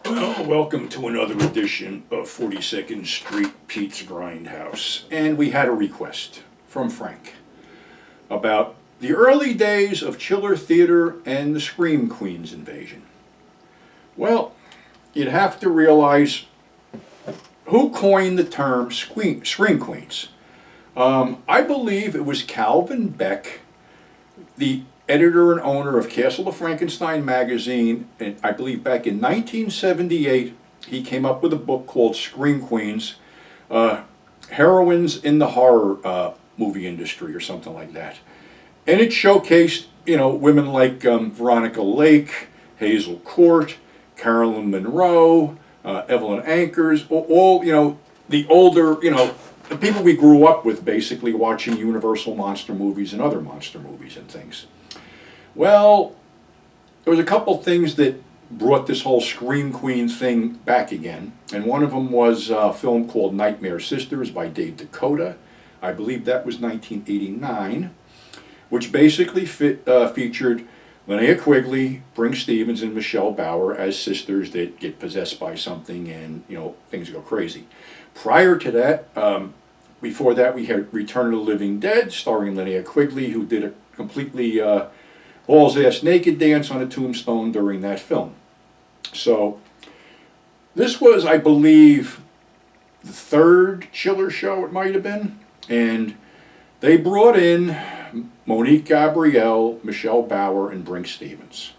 Well, welcome to another edition of 42nd Street Pete's Grindhouse. And we had a request from Frank about the early days of Chiller Theater and the Scream Queens invasion. Well, you'd have to realize who coined the term Scream Queens. I believe it was Calvin Beck, the editor and owner of Castle of Frankenstein magazine, and I believe back in 1978, he came up with a book called Scream Queens, Heroines in the Horror Movie Industry or something like that. And it showcased, women like Veronica Lake, Hazel Court, Carolyn Monroe, Evelyn Ankers, all, the older, the people we grew up with basically watching Universal monster movies and other monster movies and things. Well, there was a couple things that brought this whole Scream Queen thing back again, and one of them was a film called Nightmare Sisters by Dave Dakota. I believe that was 1989, which basically featured Linnea Quigley, Brinke Stevens, and Michelle Bauer as sisters that get possessed by something and, things go crazy. Prior to that, before that, we had Return of the Living Dead, starring Linnea Quigley, who did a completely balls-ass naked dance on a tombstone during that film. So this was, I believe, the third Chiller show it might have been, and they brought in Monique Gabrielle, Michelle Bauer, and Brinke Stevens.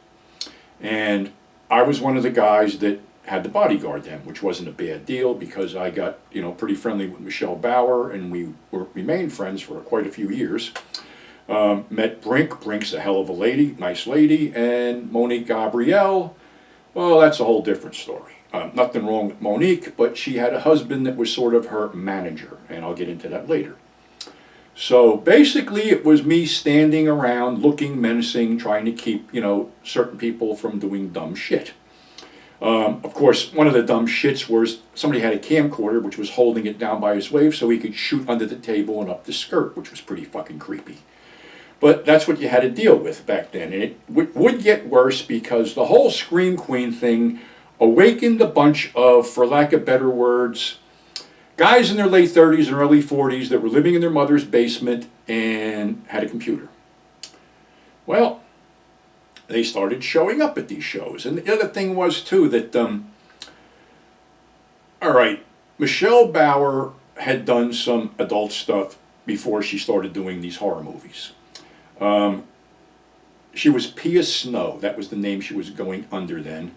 And I was one of the guys that had to bodyguard them, which wasn't a bad deal because I got, pretty friendly with Michelle Bauer, and we remained friends for quite a few years. Met Brinke. Brinke's a hell of a lady, nice lady, and Monique Gabrielle, well, that's a whole different story. Nothing wrong with Monique, but she had a husband that was sort of her manager, and I'll get into that later. So basically it was me standing around looking menacing, trying to keep, certain people from doing dumb shit. Of course, one of the dumb shits was somebody had a camcorder which was holding it down by his waist so he could shoot under the table and up the skirt, which was pretty fucking creepy. But that's what you had to deal with back then. And it would get worse because the whole Scream Queen thing awakened a bunch of, for lack of better words, guys in their late 30s and early 40s that were living in their mother's basement and had a computer. Well, they started showing up at these shows. And the other thing was, too, that, all right, Michelle Bauer had done some adult stuff before she started doing these horror movies. She was Pia Snow. That was the name she was going under then.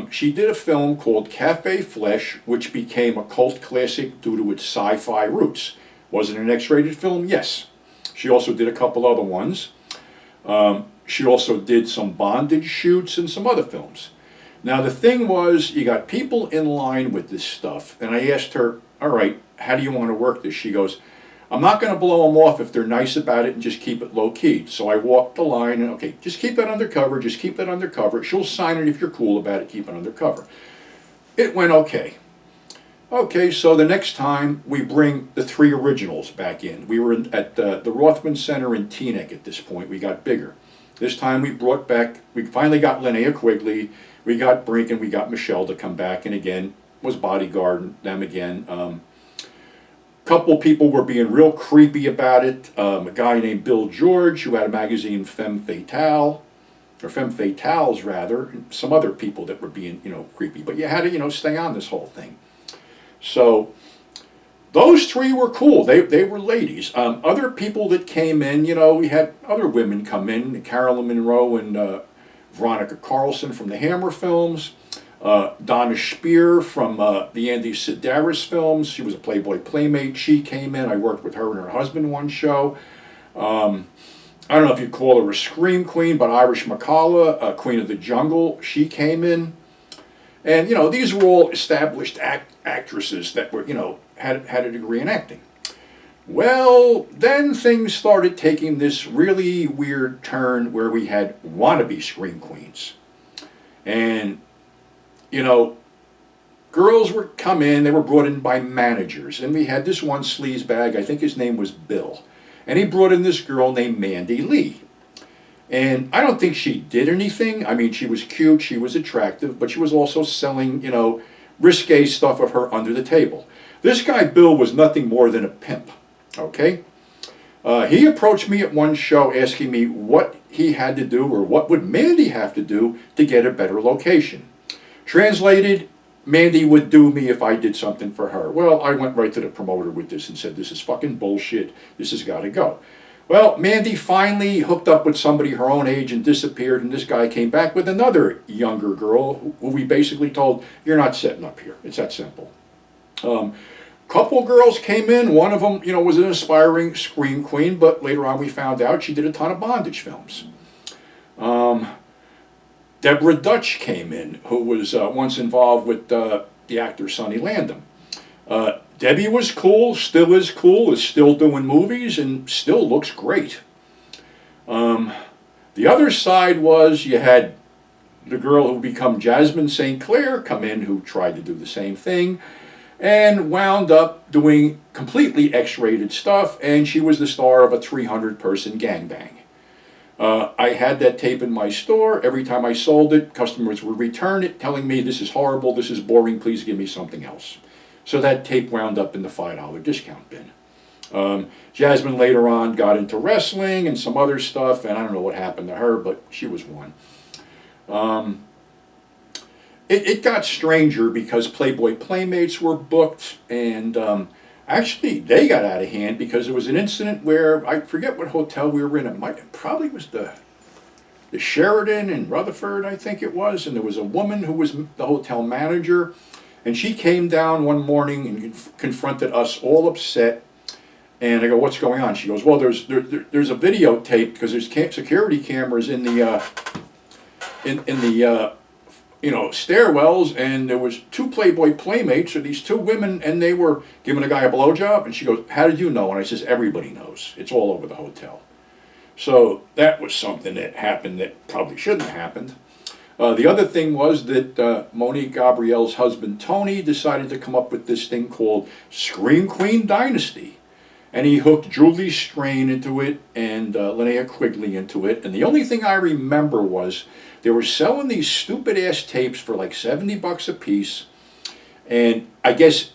She did a film called Cafe Flesh, which became a cult classic due to its sci-fi roots. Was it an X-rated film? Yes. She also did a couple other ones. She also did some bondage shoots and some other films. Now the thing was, you got people in line with this stuff, and I asked her, all right, how do you want to work this? She goes, I'm not going to blow them off if they're nice about it and just keep it low-key. So I walked the line and, okay, just keep that undercover, just keep that undercover. She'll sign it if you're cool about it, keep it undercover. It went okay. Okay, so the next time we bring the three originals back in. We were at the Rothman Center in Teaneck at this point. We got bigger. This time we finally got Linnea Quigley, we got Brinke, and we got Michelle to come back, and again, was bodyguarding them again. Couple people were being real creepy about it. A guy named Bill George, who had a magazine, Femme Fatale, or Femme Fatales rather, and some other people that were being, creepy. But you had to, stay on this whole thing. So those three were cool. They were ladies. Other people that came in, we had other women come in, Carolyn Monroe and Veronica Carlson from the Hammer films. Donna Spear from the Andy Sidaris films. She was a Playboy Playmate. She came in. I worked with her and her husband one show. I don't know if you'd call her a Scream Queen, but Irish McCalla, Queen of the Jungle, she came in. And, these were all established actresses that were, had a degree in acting. Well, then things started taking this really weird turn where we had wannabe Scream Queens. And girls were come in, they were brought in by managers, and we had this one sleazebag, I think his name was Bill, and he brought in this girl named Mandy Lee. And I don't think she did anything. I mean, she was cute, she was attractive, but she was also selling, risque stuff of her under the table. This guy, Bill, was nothing more than a pimp, okay? He approached me at one show asking me what he had to do or what would Mandy have to do to get a better location. Translated, Mandy would do me if I did something for her. Well, I went right to the promoter with this and said, this is fucking bullshit. This has got to go. Well, Mandy finally hooked up with somebody her own age and disappeared, and this guy came back with another younger girl who we basically told, you're not setting up here. It's that simple. Couple girls came in. One of them, was an aspiring scream queen, but later on we found out she did a ton of bondage films. Deborah Dutch came in, who was once involved with the actor Sonny Landham. Debbie was cool, is still doing movies, and still looks great. The other side was you had the girl who became Jasmine St. Clair come in, who tried to do the same thing, and wound up doing completely X-rated stuff, and she was the star of a 300-person gangbang. I had that tape in my store. Every time I sold it, customers would return it, telling me, this is horrible, this is boring, please give me something else. So that tape wound up in the $5 discount bin. Jasmine later on got into wrestling and some other stuff, and I don't know what happened to her, but she was one. It got stranger because Playboy Playmates were booked, and actually they got out of hand because there was an incident where, I forget what hotel we were in, it probably was the Sheraton in Rutherford, I think it was, and there was a woman who was the hotel manager, and she came down one morning and confronted us all upset. And I go, what's going on? She goes, well, there's a videotape because there's security cameras in the stairwells, and there was two Playboy Playmates, or these two women, and they were giving a guy a blowjob. And she goes, how did you know? And I says, everybody knows. It's all over the hotel. So that was something that happened that probably shouldn't have happened. The other thing was that Monique Gabrielle's husband, Tony, decided to come up with this thing called Scream Queen Dynasty. And he hooked Julie Strain into it and Linnea Quigley into it. And the only thing I remember was they were selling these stupid-ass tapes for like $70 a piece. And I guess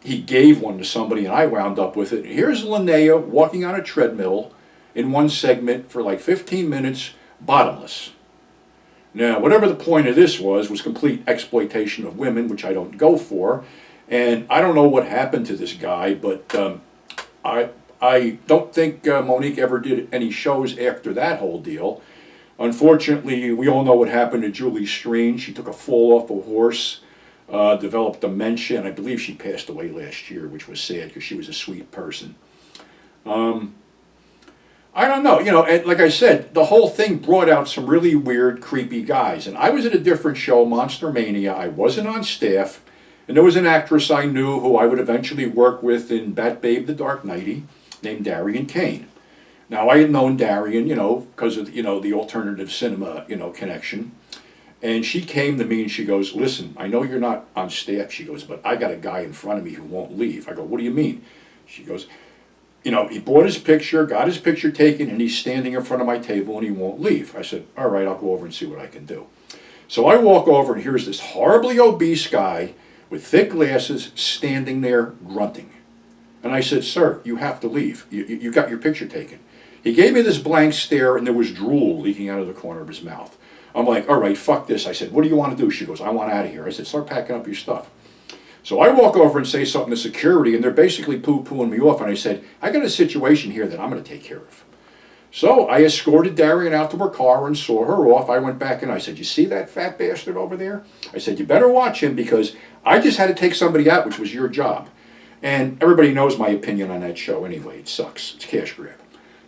he gave one to somebody and I wound up with it. Here's Linnea walking on a treadmill in one segment for like 15 minutes, bottomless. Now, whatever the point of this was complete exploitation of women, which I don't go for. And I don't know what happened to this guy, but I don't think Monique ever did any shows after that whole deal. Unfortunately, we all know what happened to Julie Strain. She took a fall off a horse, developed dementia, and I believe she passed away last year, which was sad because she was a sweet person. I don't know, and like I said, the whole thing brought out some really weird, creepy guys. And I was at a different show, Monster Mania. I wasn't on staff. And there was an actress I knew who I would eventually work with in Bat Babe the Dark Knighty, named Darian Kane. Now, I had known Darian, because of, the alternative cinema, connection. And she came to me and she goes, listen, I know you're not on staff, she goes, but I got a guy in front of me who won't leave. I go, what do you mean? She goes, he bought his picture, got his picture taken, and he's standing in front of my table and he won't leave. I said, all right, I'll go over and see what I can do. So I walk over and here's this horribly obese guy with thick glasses standing there grunting. And I said, sir, you have to leave. You got your picture taken. He gave me this blank stare and there was drool leaking out of the corner of his mouth. I'm like, all right, fuck this. I said, what do you want to do? She goes, I want out of here. I said, start packing up your stuff. So I walk over and say something to security, and they're basically poo-pooing me off. And I said, I got a situation here that I'm going to take care of. So I escorted Darian out to her car and saw her off. I went back and I said, you see that fat bastard over there? I said, you better watch him because I just had to take somebody out, which was your job. And everybody knows my opinion on that show anyway. It sucks. It's cash grab.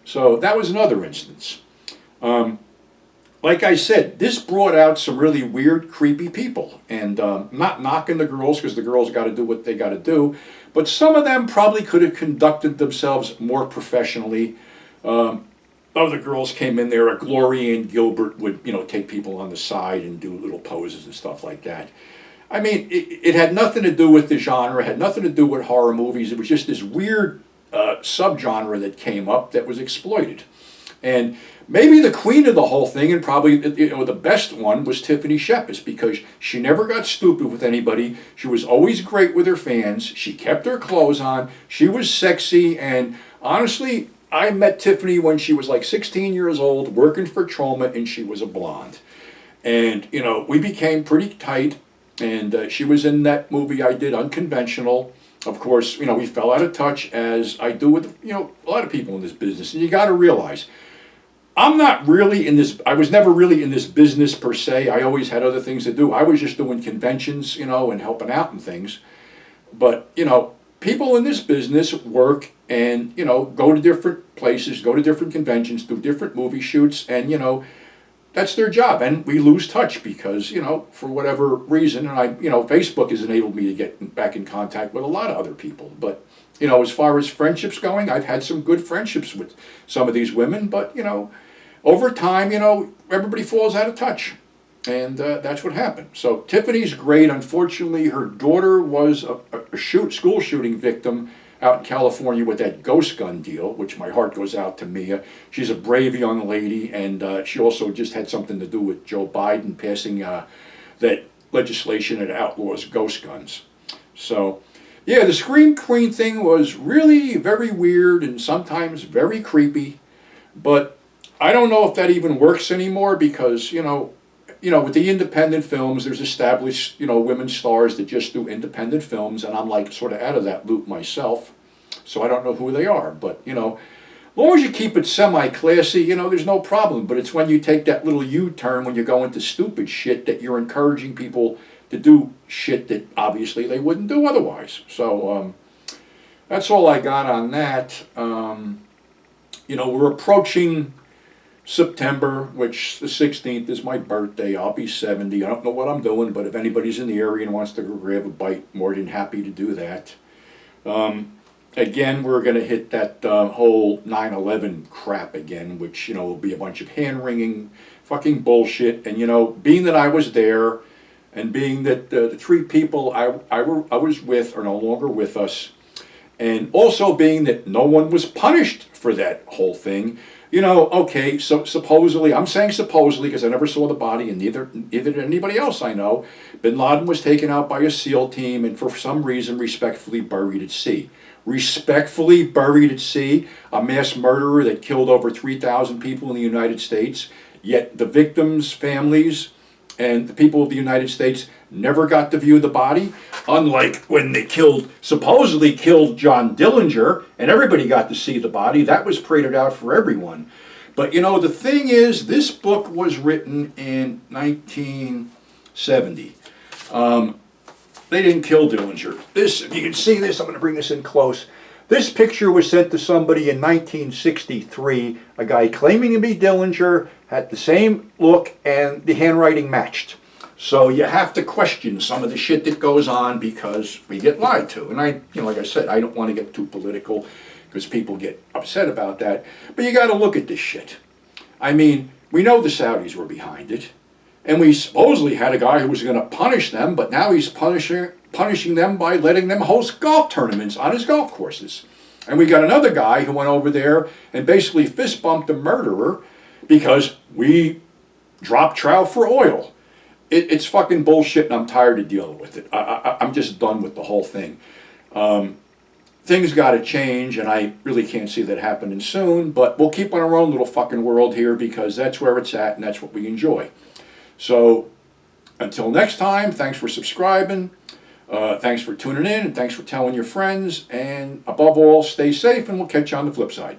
So that was another instance. Like I said, this brought out some really weird, creepy people. And not knocking the girls, because the girls got to do what they got to do. But some of them probably could have conducted themselves more professionally. Other girls came in there. Gloria and Gilbert would, take people on the side and do little poses and stuff like that. I mean, it had nothing to do with the genre. It had nothing to do with horror movies. It was just this weird subgenre that came up that was exploited. And maybe the queen of the whole thing, and probably the best one, was Tiffany Shepis, because she never got stupid with anybody. She was always great with her fans. She kept her clothes on. She was sexy, and honestly, I met Tiffany when she was like 16 years old, working for Troma, and she was a blonde. And we became pretty tight. And she was in that movie I did, Unconventional. Of course, we fell out of touch, as I do with a lot of people in this business. And you got to realize, I'm not really in this, I was never really in this business per se. I always had other things to do. I was just doing conventions, and helping out and things. But, people in this business work and, go to different places, go to different conventions, do different movie shoots, and, that's their job. And we lose touch because, for whatever reason, and Facebook has enabled me to get back in contact with a lot of other people. But, as far as friendships going, I've had some good friendships with some of these women, but, over time, everybody falls out of touch. And that's what happened. So Tiffany's great. Unfortunately, her daughter was a school shooting victim out in California with that ghost gun deal, which my heart goes out to Mia. She's a brave young lady, and she also just had something to do with Joe Biden passing that legislation that outlaws ghost guns. So, yeah, the Scream Queen thing was really very weird and sometimes very creepy, but I don't know if that even works anymore because, with the independent films, there's established, women stars that just do independent films, and I'm like sort of out of that loop myself, so I don't know who they are. But, as long as you keep it semi-classy, there's no problem. But it's when you take that little U-turn, when you go into stupid shit, that you're encouraging people to do shit that obviously they wouldn't do otherwise. So, that's all I got on that. We're approaching September, which the 16th is my birthday. I'll be 70. I don't know what I'm doing, but if anybody's in the area and wants to go grab a bite, more than happy to do that. Again, we're going to hit that whole 9/11 crap again, which, will be a bunch of hand-wringing fucking bullshit. And, being that I was there, and being that the three people I was with are no longer with us, and also being that no one was punished for that whole thing, okay, so supposedly, I'm saying supposedly because I never saw the body, and neither did anybody else I know, Bin Laden was taken out by a SEAL team and for some reason respectfully buried at sea. Respectfully buried at sea, a mass murderer that killed over 3,000 people in the United States, yet the victims' families and the people of the United States never got to view the body, unlike when they supposedly killed John Dillinger, and everybody got to see the body. That was paraded out for everyone. But the thing is, this book was written in 1970. They didn't kill Dillinger. If you can see this, I'm going to bring this in close. This picture was sent to somebody in 1963, a guy claiming to be Dillinger, had the same look, and the handwriting matched. So you have to question some of the shit that goes on because we get lied to. And like I said, I don't want to get too political because people get upset about that. But you got to look at this shit. I mean, we know the Saudis were behind it. And we supposedly had a guy who was going to punish them, but now he's punishing them by letting them host golf tournaments on his golf courses. And we got another guy who went over there and basically fist bumped a murderer because we dropped trout for oil. It's fucking bullshit, and I'm tired of dealing with it. I'm just done with the whole thing. Things got to change, and I really can't see that happening soon, but we'll keep on our own little fucking world here because that's where it's at, and that's what we enjoy. So, until next time, thanks for subscribing, thanks for tuning in, and thanks for telling your friends, and above all, stay safe, and we'll catch you on the flip side.